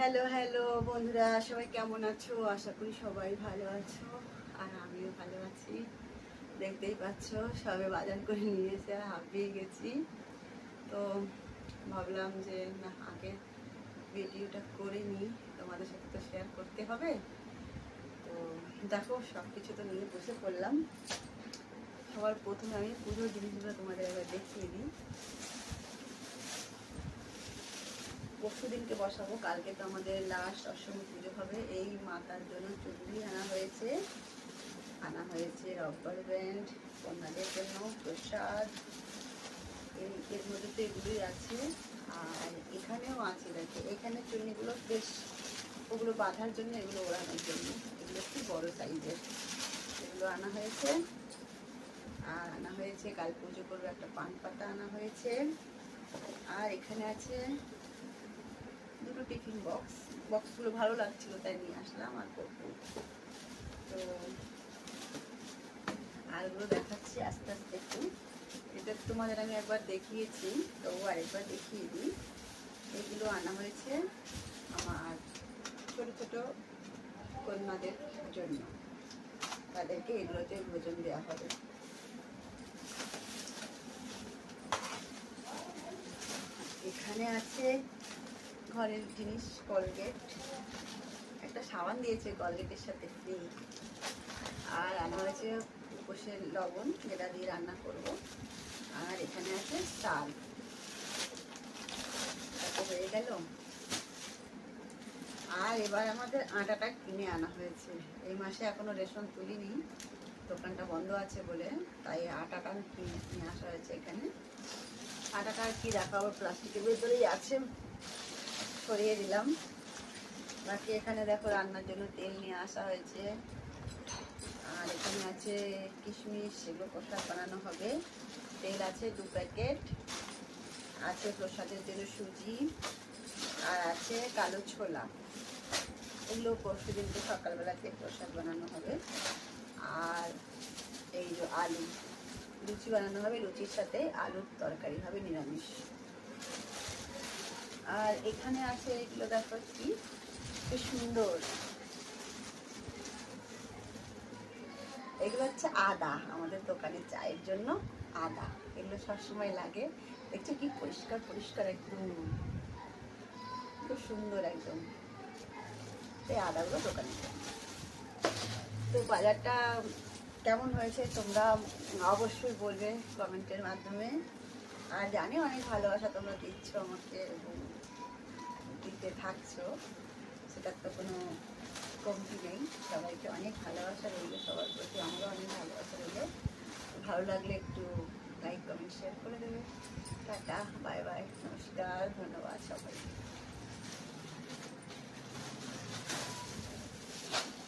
Hello hello বন্ধুরা, সবাই কেমন আছো? আশা করি সবাই ভালো আছো, আর আমিও ভালো আছি। দেখতেই পাচ্ছ সবে বাজার করে নিয়ে এসে হাঁপিয়ে গেছি। তো ভাবলাম যে না, আগে ভিডিওটা করে নিই, তোমাদের সাথে তো শেয়ার করতে হবে। তো দেখো, সব কিছু তো নিয়ে বসে পড়লাম। সবার প্রথমে আমি পুজোর জিনিসগুলো তোমাদের একবার দেখিয়ে দিই। পরশু দিনকে বসাবো, কালকে তো আমাদের লাস্ট অষ্টমী পুজো হবে। এই মাতার জন্য চুড়ি আনা হয়েছে রব্বার ব্যান্ড, কন্যাদের জন্য প্রসাদ, এর মধ্যে তো এগুলোই আছে। আর এখানেও আছে, দেখো এখানে চুড়িগুলো বেশ, ওগুলো বাঁধার জন্য, এগুলো ওড়ানোর জন্য, এগুলো একটু বড় সাইজের, এগুলো আনা হয়েছে। আর আনা হয়েছে, কাল পুজো করবে একটা পান পাতা আনা হয়েছে। আর এখানে আছে দুটো টিফিন বক্সগুলো ভালো লাগছিল তাই নিয়ে আসলাম আর করবো। তো আরগুলো দেখাচ্ছি আস্তে আস্তে একটু। এটা তোমাদের আমি একবার দেখিয়েছি, তো আরেকবার দেখিয়ে দিই। এগুলো আনা হয়েছে আমার ছোট ছোট কন্যাদের জন্য, তাদেরকে এগুলোতে ভোজন দেওয়া হবে। এখানে আছে ঘরের জিনিস, কলগেট, একটা সাবান দিয়েছে কলগেটের সাথে ফ্রি। আর আনা হয়েছে উপোসের লবণ, যেটা দিয়ে রান্না করব। আর এখানে আছে চাল। হয়ে গেল। আর এবার আমাদের আটাটা কিনে আনা হয়েছে। এই মাসে এখনো রেশন তুলিনি, দোকানটা বন্ধ আছে বলে, তাই আটাটা কিনে নিয়ে আসা হয়েছে এখানে। আটাটা আর কি দেখাবো, প্লাস্টিকের ভেতরেই আছে, সরিয়ে দিলাম। বাকি এখানে দেখো রান্নার জন্য তেল নিয়ে আসা হয়েছে। আর এখানে আছে কিশমিশ, সেগুলো প্রসাদ বানানো হবে। তেল আছে 2 প্যাকেট, আছে প্রসাদের জন্য সুজি, আর আছে কালো ছোলা। এগুলো পরশু দিনকে সকালবেলাতে প্রসাদ বানানো হবে। আর এই যে আলু, লুচি বানানো হবে, লুচির সাথে আলুর তরকারি হবে নিরামিষ। আর এখানে আছে এগুলো দেখো কি সুন্দর, এগুলো হচ্ছে আদা, আমাদের দোকানে চায়ের জন্য আদা। এগুলো সবসময় লাগে, দেখছো কি পরিষ্কার পরিষ্কার, একদম খুব সুন্দর একদম। এই আদাগুলো দোকানে। তো বাজারটা কেমন হয়েছে তোমরা অবশ্যই বলবে কমেন্টের মাধ্যমে। আর জানি অনেক ভালোবাসা তোমরা দিচ্ছ আমাকে এবং দিতে থাকছো, সেটার তো কোনো কমতি নেই। সবাইকে অনেক ভালোবাসা রইলে, সবার প্রতি আমারও অনেক ভালোবাসা রইলে। ভালো লাগলে একটু লাইক কমেন্ট শেয়ার করে দেবে। টাটা, বাই বাই, নমস্কার, ধন্যবাদ সবাই।